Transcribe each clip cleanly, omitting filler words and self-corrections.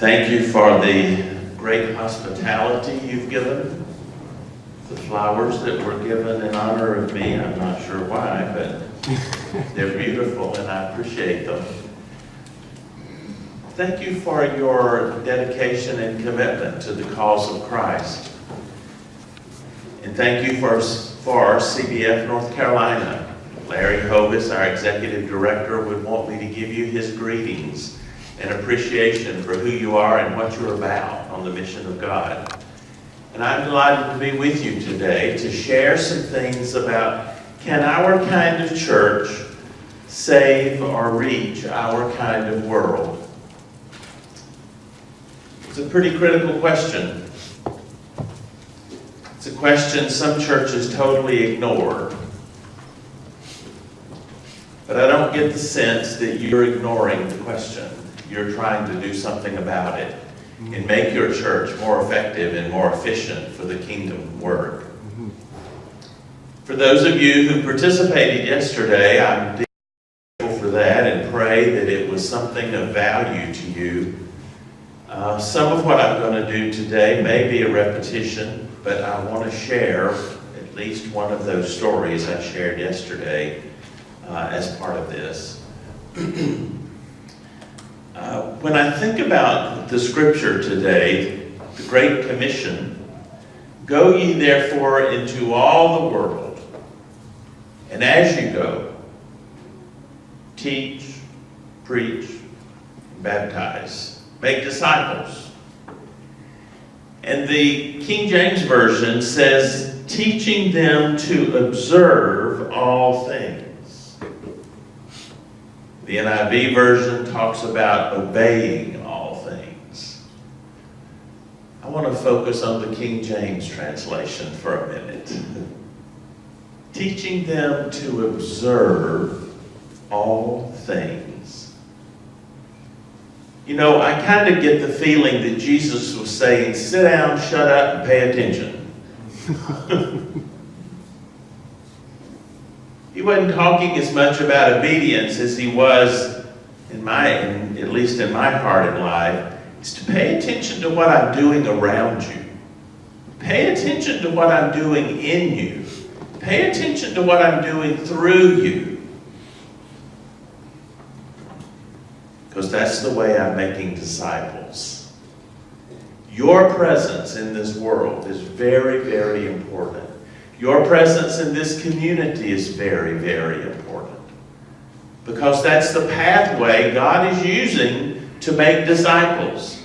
Thank you for the great hospitality you've given, the flowers that were given in honor of me. I'm not sure why, but they're beautiful and I appreciate them. Thank you for your dedication and commitment to the cause of Christ. And thank you for CBF North Carolina. Larry Hovis, our executive director, would want me to give you his greetings and appreciation for who you are and what you're about on the mission of God. And I'm delighted to be with you today to share some things about, can our kind of church save or reach our kind of world? It's a pretty critical question. It's a question some churches totally ignore. But I don't get the sense that you're ignoring the question. You're trying to do something about it and make your church more effective and more efficient for the kingdom work. For those of you who participated yesterday, I'm deeply grateful for that and pray that it was something of value to you. Some of what I'm going to do today may be a repetition, but I want to share at least one of those stories I shared yesterday as part of this. When I think about the scripture today, the Great Commission, go ye therefore into all the world, and as you go, teach, preach, baptize, make disciples. And the King James Version says, teaching them to observe all things. The NIV version talks about obeying all things. I want to focus on the King James translation for a minute. Teaching them to observe all things. You know, I kind of get the feeling that Jesus was saying, sit down, shut up, and pay attention. He wasn't talking as much about obedience as he was, at least in my heart and life, is to pay attention to what I'm doing around you. Pay attention to what I'm doing in you. Pay attention to what I'm doing through you. Because that's the way I'm making disciples. Your presence in this world is very, very important. Your presence in this community is very, very important. Because that's the pathway God is using to make disciples.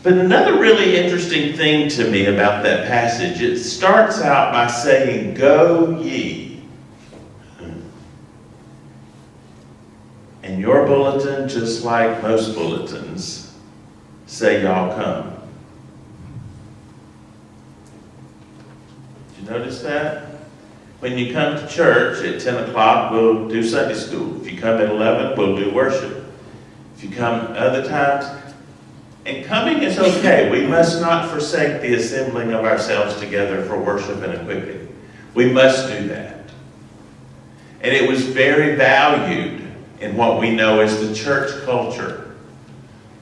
But another really interesting thing to me about that passage, it starts out by saying, go ye. And your bulletin, just like most bulletins, say y'all come. Notice that? When you come to church at 10 o'clock, we'll do Sunday school. If you come at 11, we'll do worship. If you come other times, and coming is okay. We must not forsake the assembling of ourselves together for worship and equipping. We must do that. And it was very valued in what we know as the church culture.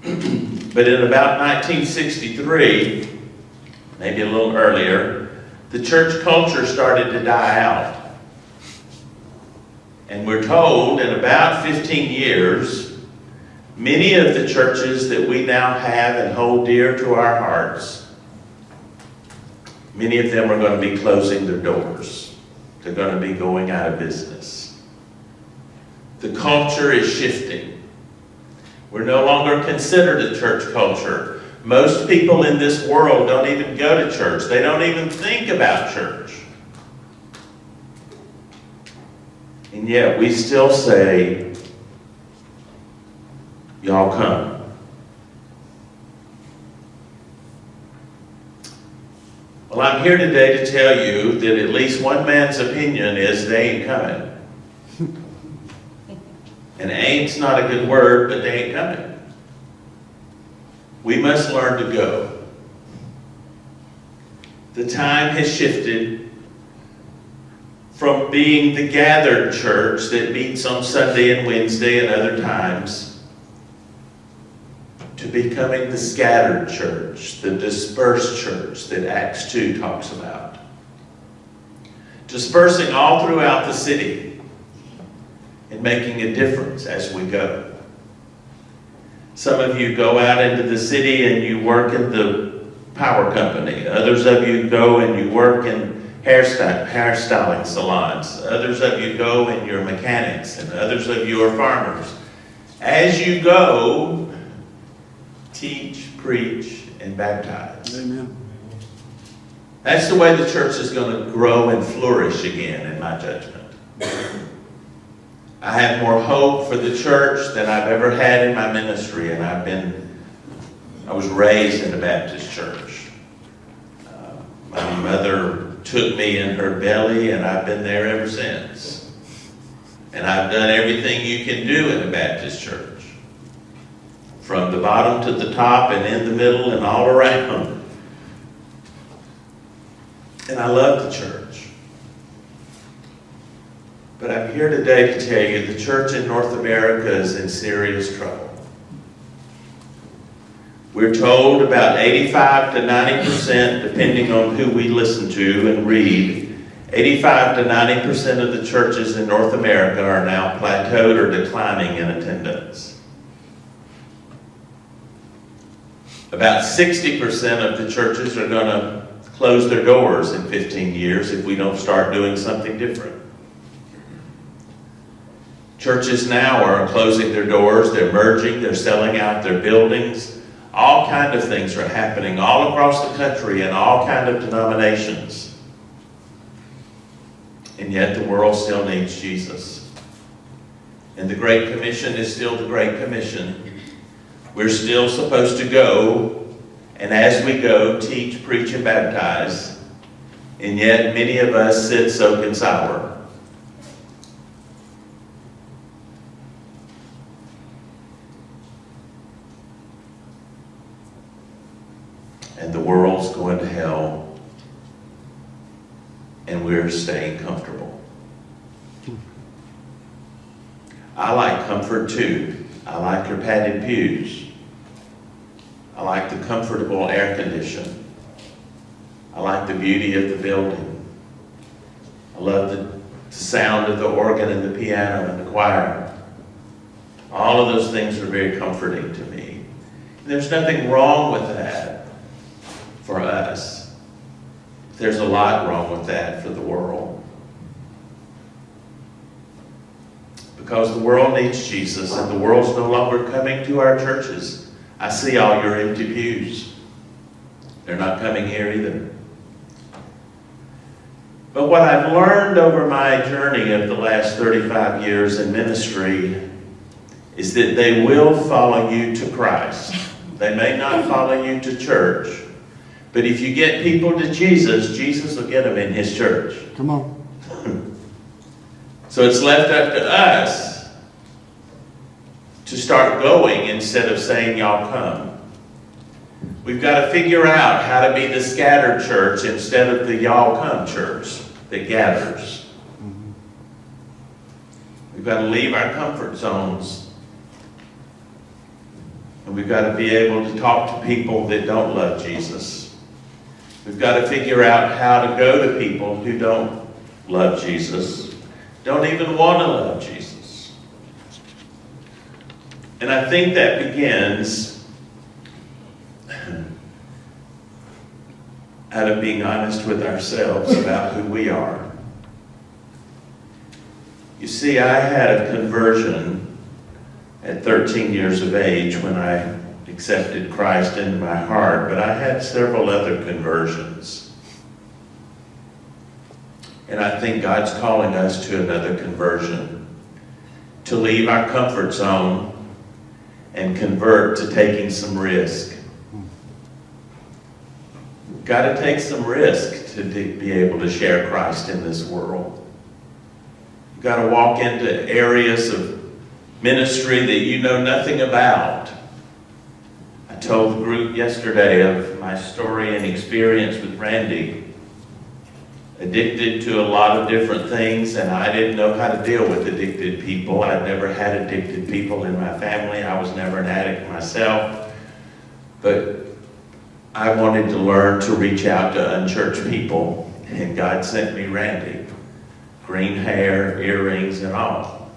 But in about 1963, maybe a little earlier, the church culture started to die out. And we're told in about 15 years, many of the churches that we now have and hold dear to our hearts, many of them are going to be closing their doors. They're going to be going out of business. The culture is shifting. We're no longer considered a church culture. Most people in this world don't even go to church. They don't even think about church. And yet we still say, y'all come. Well, I'm here today to tell you that at least one man's opinion is they ain't coming. And ain't's not a good word, but they ain't coming. We must learn to go. The time has shifted from being the gathered church that meets on Sunday and Wednesday and other times to becoming the scattered church, the dispersed church that Acts 2 talks about. Dispersing all throughout the city and making a difference as we go. Some of you go out into the city and you work in the power company. Others of you go and you work in hairstyling salons. Others of you go and you're mechanics, and others of you are farmers. As you go, teach, preach, and baptize. Amen. That's the way the church is going to grow and flourish again, in my judgment. I have more hope for the church than I've ever had in my ministry, and I was raised in a Baptist church. My mother took me in her belly, and I've been there ever since. And I've done everything you can do in a Baptist church. From the bottom to the top and in the middle and all around. And I love the church. But I'm here today to tell you the church in North America is in serious trouble. We're told about 85 to 90%, depending on who we listen to and read, 85 to 90% of the churches in North America are now plateaued or declining in attendance. About 60% of the churches are going to close their doors in 15 years if we don't start doing something different. Churches now are closing their doors, they're merging, they're selling out their buildings. All kinds of things are happening all across the country in all kinds of denominations. And yet the world still needs Jesus. And the Great Commission is still the Great Commission. We're still supposed to go, and as we go, teach, preach, and baptize. And yet many of us sit, soak, and sour. And the world's going to hell, and we're staying comfortable. I like comfort too. I like your padded pews. I like the comfortable air condition. I like the beauty of the building. I love the sound of the organ and the piano and the choir. All of those things are very comforting to me. There's nothing wrong with that. For us. There's a lot wrong with that for the world. Because the world needs Jesus, and the world's no longer coming to our churches. I see all your empty pews. They're not coming here either. But what I've learned over my journey of the last 35 years in ministry is that they will follow you to Christ. They may not follow you to church. But if you get people to Jesus, Jesus will get them in his church. Come on. So it's left up to us to start going instead of saying, y'all come. We've got to figure out how to be the scattered church instead of the y'all come church that gathers. We've got to leave our comfort zones. And we've got to be able to talk to people that don't love Jesus. We've got to figure out how to go to people who don't love Jesus, don't even want to love Jesus. And I think that begins out of being honest with ourselves about who we are. You see, I had a conversion at 13 years of age when I accepted Christ into my heart, but I had several other conversions. And I think God's calling us to another conversion, to leave our comfort zone and convert to taking some risk. We've got to take some risk to be able to share Christ in this world. You've got to walk into areas of ministry that you know nothing about. I told the group yesterday of my story and experience with Randy. Addicted to a lot of different things, and I didn't know how to deal with addicted people. I'd never had addicted people in my family. I was never an addict myself. But I wanted to learn to reach out to unchurched people, and God sent me Randy. Green hair, earrings, and all.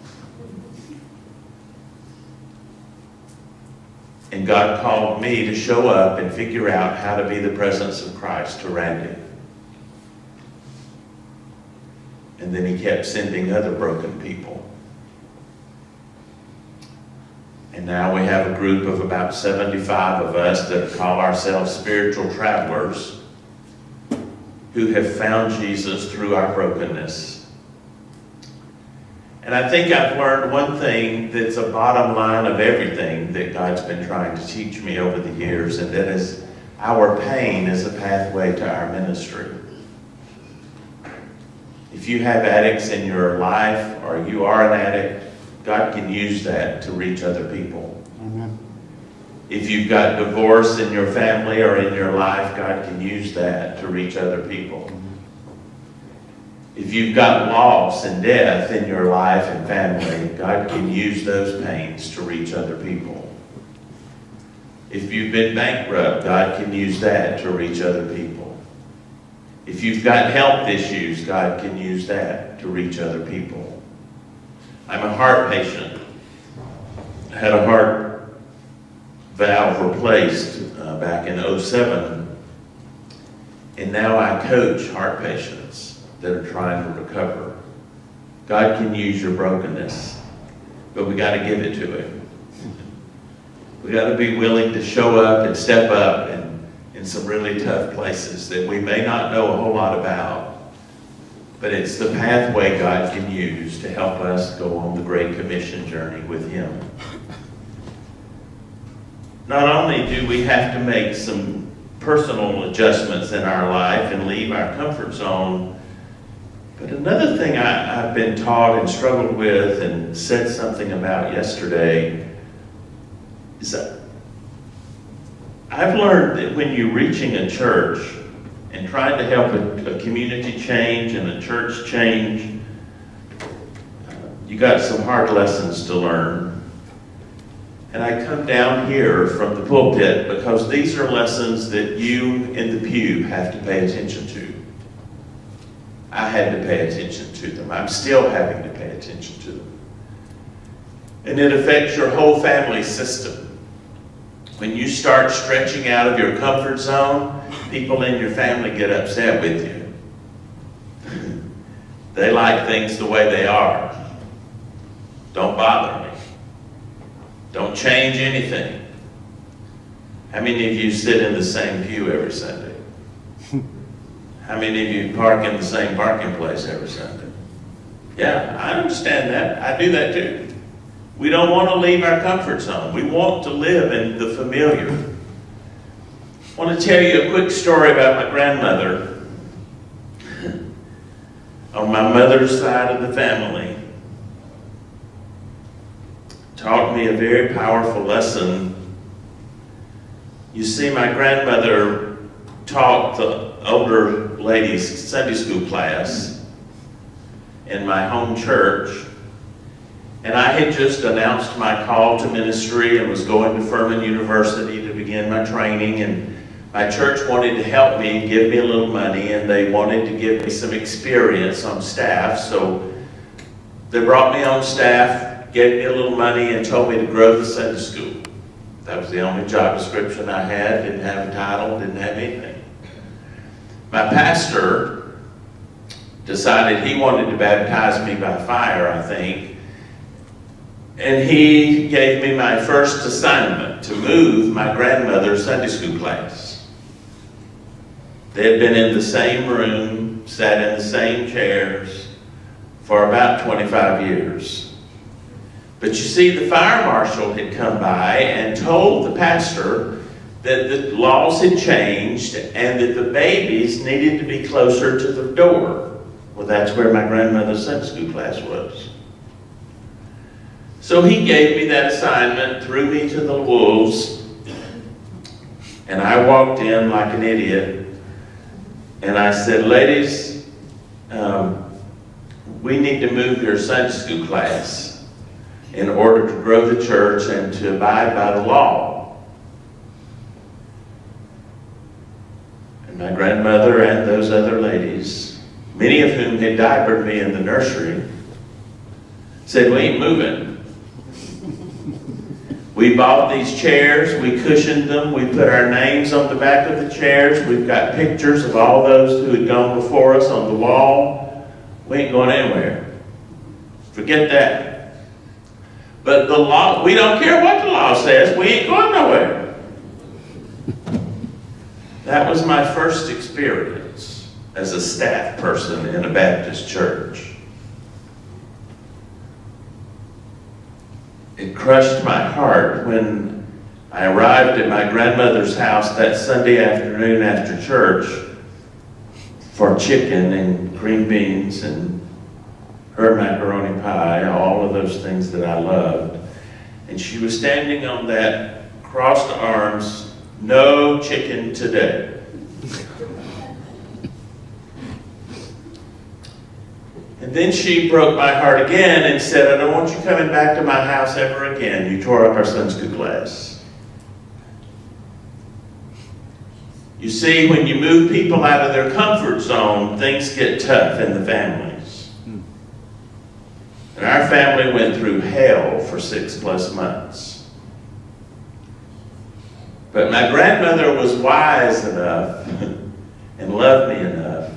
And God called me to show up and figure out how to be the presence of Christ to Randy. And then he kept sending other broken people. And now we have a group of about 75 of us that call ourselves spiritual travelers who have found Jesus through our brokenness. And I think I've learned one thing that's a bottom line of everything that God's been trying to teach me over the years, and that is our pain is a pathway to our ministry. If you have addicts in your life, or you are an addict, God can use that to reach other people. Amen. If you've got divorce in your family or in your life, God can use that to reach other people. If you've got loss and death in your life and family, God can use those pains to reach other people. If you've been bankrupt, God can use that to reach other people. If you've got health issues, God can use that to reach other people. I'm a heart patient. I had a heart valve replaced back in 2007, and now I coach heart patients that are trying to recover. God can use your brokenness, but we got to give it to Him. We got to be willing to show up and step up in some really tough places that we may not know a whole lot about, but it's the pathway God can use to help us go on the Great Commission journey with Him. Not only do we have to make some personal adjustments in our life and leave our comfort zone, but another thing I've been taught and struggled with and said something about yesterday is that I've learned that when you're reaching a church and trying to help a community change and a church change, you got some hard lessons to learn. And I come down here from the pulpit because these are lessons that you in the pew have to pay attention to. I had to pay attention to them. I'm still having to pay attention to them. And it affects your whole family system. When you start stretching out of your comfort zone, people in your family get upset with you. They like things the way they are. Don't bother me. Don't change anything. How many of you sit in the same pew every Sunday? How many of you park in the same parking place every Sunday? Yeah, I understand that. I do that too. We don't want to leave our comfort zone. We want to live in the familiar. I want to tell you a quick story about my grandmother. On my mother's side of the family, taught me a very powerful lesson. You see, my grandmother taught the older ladies' Sunday school class in my home church. And I had just announced my call to ministry and was going to Furman University to begin my training. And my church wanted to help me, give me a little money, and they wanted to give me some experience on staff. So they brought me on staff, gave me a little money, and told me to grow the Sunday school. That was the only job description I had. Didn't have a title, didn't have anything. My pastor decided he wanted to baptize me by fire, I think. And he gave me my first assignment to move my grandmother's Sunday school class. They had been in the same room, sat in the same chairs for about 25 years. But you see, the fire marshal had come by and told the pastor that the laws had changed and that the babies needed to be closer to the door. Well, that's where my grandmother's Sunday school class was. So he gave me that assignment, threw me to the wolves, and I walked in like an idiot, and I said, ladies, we need to move your Sunday school class in order to grow the church and to abide by the law. my grandmother and those other ladies, many of whom had diapered me in the nursery, said, "We ain't moving." We bought these chairs, we cushioned them, we put our names on the back of the chairs, we've got pictures of all those who had gone before us on the wall. We ain't going anywhere. Forget that. But the law, we don't care what the law says, we ain't going nowhere. That was my first experience as a staff person in a Baptist church. It crushed my heart when I arrived at my grandmother's house that Sunday afternoon after church for chicken and green beans and her macaroni pie, all of those things that I loved. And she was standing on that crossed arms, "No chicken today." And then she broke my heart again and said, "I don't want you coming back to my house ever again. You tore up our Sunday school class." You see, when you move people out of their comfort zone, things get tough in the families. And our family went through hell for 6+ months. But my grandmother was wise enough and loved me enough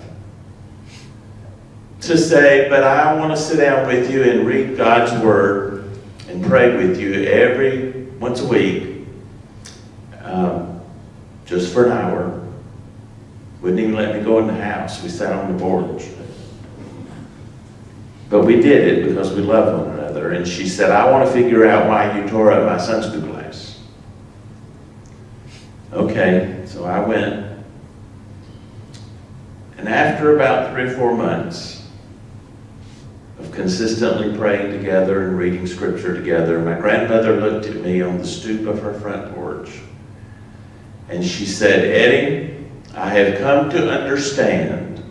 to say, "But I want to sit down with you and read God's Word and pray with you once a week, just for an hour." Wouldn't even let me go in the house. We sat on the porch. But we did it because we love one another. And she said, "I want to figure out why you tore up my Sunday school class." Okay, so I went. And after about 3 or 4 months of consistently praying together and reading scripture together, my grandmother looked at me on the stoop of her front porch and she said, "Eddie, I have come to understand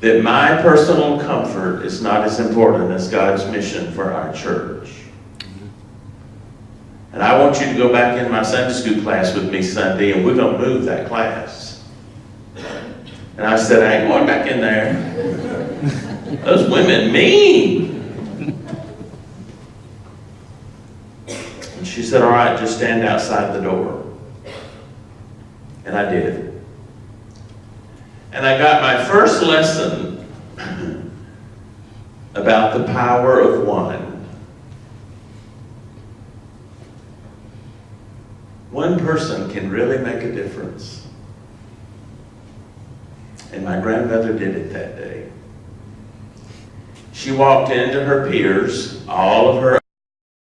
that my personal comfort is not as important as God's mission for our church. And I want you to go back in my Sunday school class with me Sunday, and we're going to move that class." And I said, "I ain't going back in there. Those women mean." And she said, "All right, just stand outside the door." And I did. And I got my first lesson about the power of one. One person can really make a difference. And my grandmother did it that day. She walked into her peers, all of her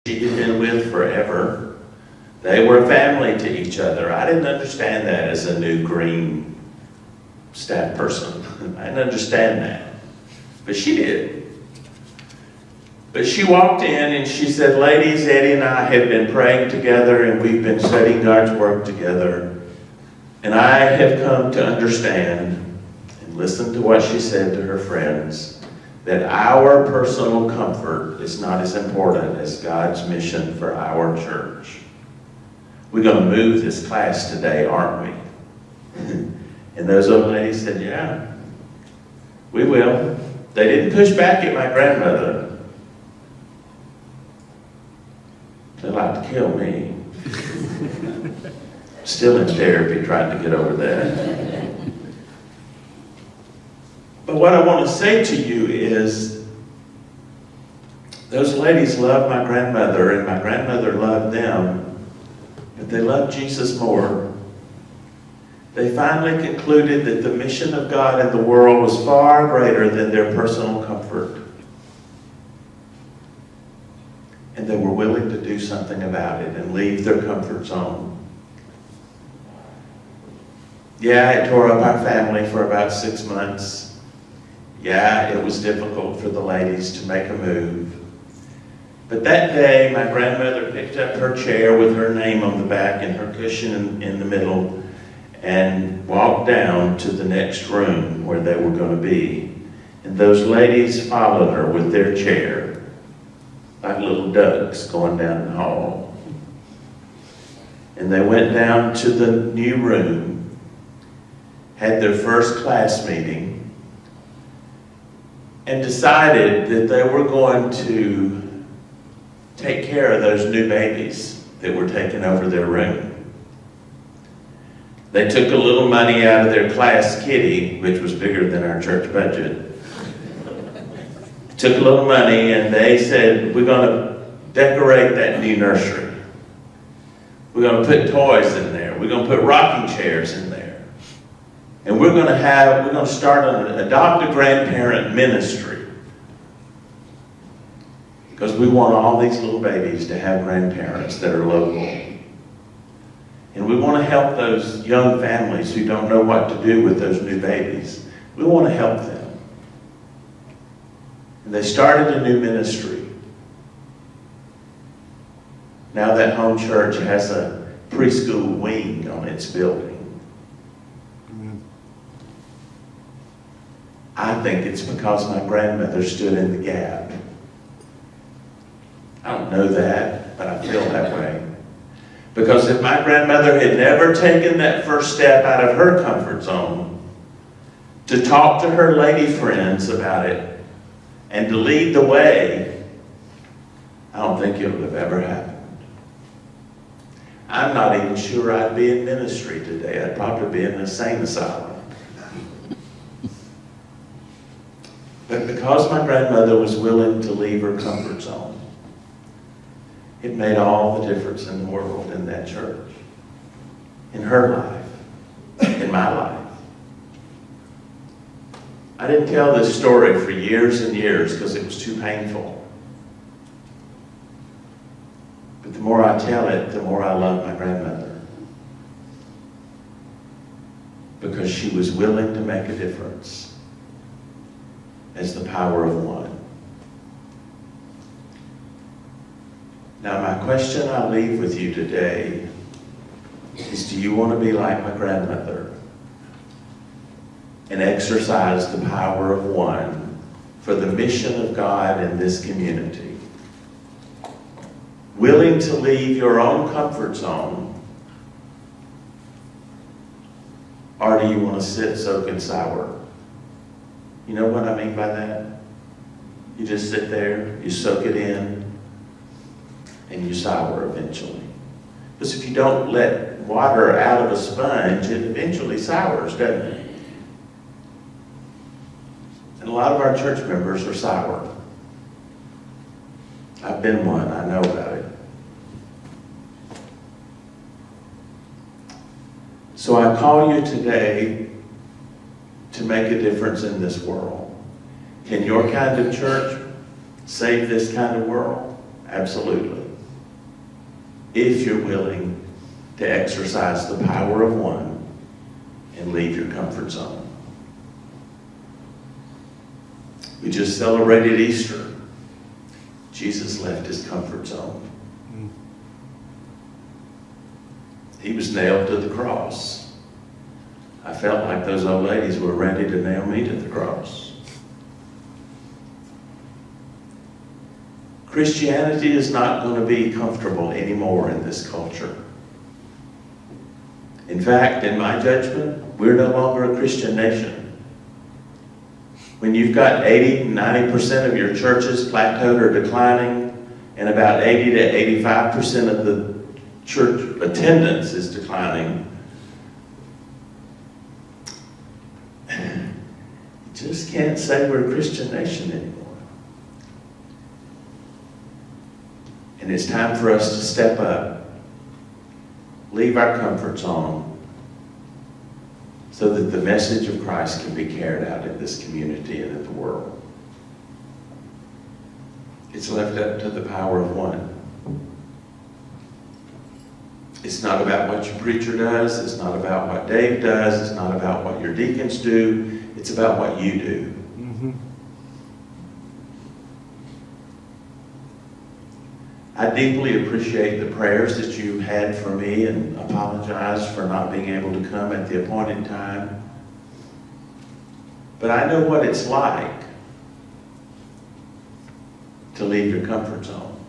she had been with forever. They were family to each other. I didn't understand that as a new green staff person. I didn't understand that. But she did. But she walked in and she said, "Ladies, Eddie and I have been praying together and we've been studying God's Word together. And I have come to understand," and listen to what she said to her friends, "that our personal comfort is not as important as God's mission for our church. We're going to move this class today, aren't we?" And those old ladies said, "Yeah, we will." They didn't push back at my grandmother. They like to kill me. Still in therapy trying to get over that. But what I want to say to you is, those ladies loved my grandmother and my grandmother loved them, but they loved Jesus more. They finally concluded that the mission of God in the world was far greater than their personal comfort. And they were willing to do something about it and leave their comfort zone. Yeah, it tore up our family for about 6 months. Yeah, it was difficult for the ladies to make a move. But that day, my grandmother picked up her chair with her name on the back and her cushion in the middle and walked down to the next room where they were going to be. And those ladies followed her with their chair, like little ducks going down the hall. And they went down to the new room, had their first class meeting, and decided that they were going to take care of those new babies that were taking over their room. They took a little money out of their class kitty, which was bigger than our church budget. Took a little money and they said, we're going to decorate that new nursery. We're going to put toys in there. We're going to put rocking chairs in there. And we're going to start an adopt a grandparent ministry. Because we want all these little babies to have grandparents that are local. And we want to help those young families who don't know what to do with those new babies. We want to help them. And they started a new ministry. Now that home church has a preschool wing on its building. Amen. I think it's because my grandmother stood in the gap. I don't know that, but I feel that way. Because if my grandmother had never taken that first step out of her comfort zone to talk to her lady friends about it and to lead the way, I don't think it would have ever happened. I'm not even sure I'd be in ministry today. I'd probably be in an insane asylum. But because my grandmother was willing to leave her comfort zone, it made all the difference in the world in that church, in her life, in my life. I didn't tell this story for years and years because it was too painful. But the more I tell it, the more I love my grandmother. Because she was willing to make a difference as the power of one. Now, my question I leave with you today is, do you want to be like my grandmother and exercise the power of one for the mission of God in this community? Willing to leave your own comfort zone, or do you want to sit soaking sour? You know what I mean by that? You just sit there, you soak it in, and you sour eventually. Because if you don't let water out of a sponge, it eventually sours, doesn't it? And a lot of our church members are sour. I've been one, I know about it. So I call you today to make a difference in this world. Can your kind of church save this kind of world? Absolutely. If you're willing to exercise the power of one and leave your comfort zone. We just celebrated Easter. Jesus left his comfort zone. He was nailed to the cross. I felt like those old ladies were ready to nail me to the cross. Christianity is not going to be comfortable anymore in this culture. In fact, in my judgment, we're no longer a Christian nation. When you've got 80-90% of your churches plateaued or declining, and about 80 to 85% of the church attendance is declining, you just can't say we're a Christian nation anymore. And it's time for us to step up, leave our comfort zone, so that the message of Christ can be carried out in this community and in the world. It's left up to the power of one. It's not about what your preacher does. It's not about what Dave does. It's not about what your deacons do. It's about what you do. I deeply appreciate the prayers that you had for me and apologize for not being able to come at the appointed time. But I know what it's like to leave your comfort zone.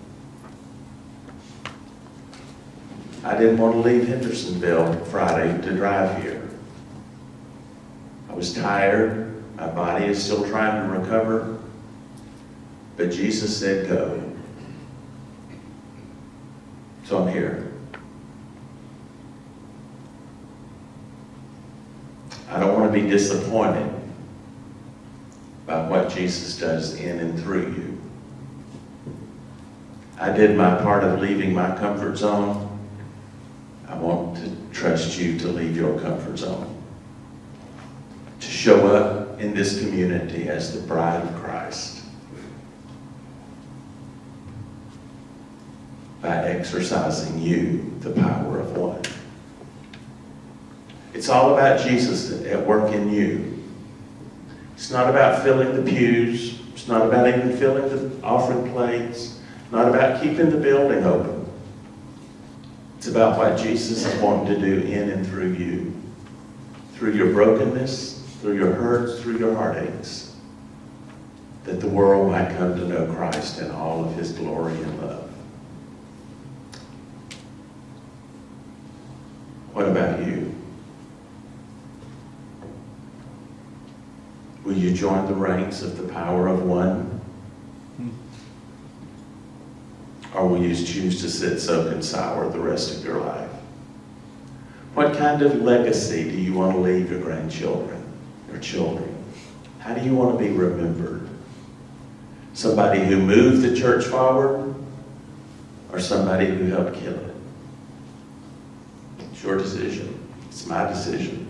I didn't want to leave Hendersonville Friday to drive here. was tired. My body is still trying to recover. But Jesus said, go. So I'm here. I don't want to be disappointed by what Jesus does in and through you. I did my part of leaving my comfort zone. I want to trust you to leave your comfort zone. To show up in this community as the bride of Christ. By exercising you, the power of one. It's all about Jesus at work in you. It's not about filling the pews. It's not about even filling the offering plates. Not about keeping the building open. It's about what Jesus is wanting to do in and through you. Through your brokenness, through your hurts, through your heartaches. That the world might come to know Christ in all of his glory and love. What about you? Will you join the ranks of the power of one? Or will you choose to sit soak and sour the rest of your life? What kind of legacy do you want to leave your grandchildren, your children? How do you want to be remembered? Somebody who moved the church forward, or somebody who helped kill it? It's your decision. It's my decision.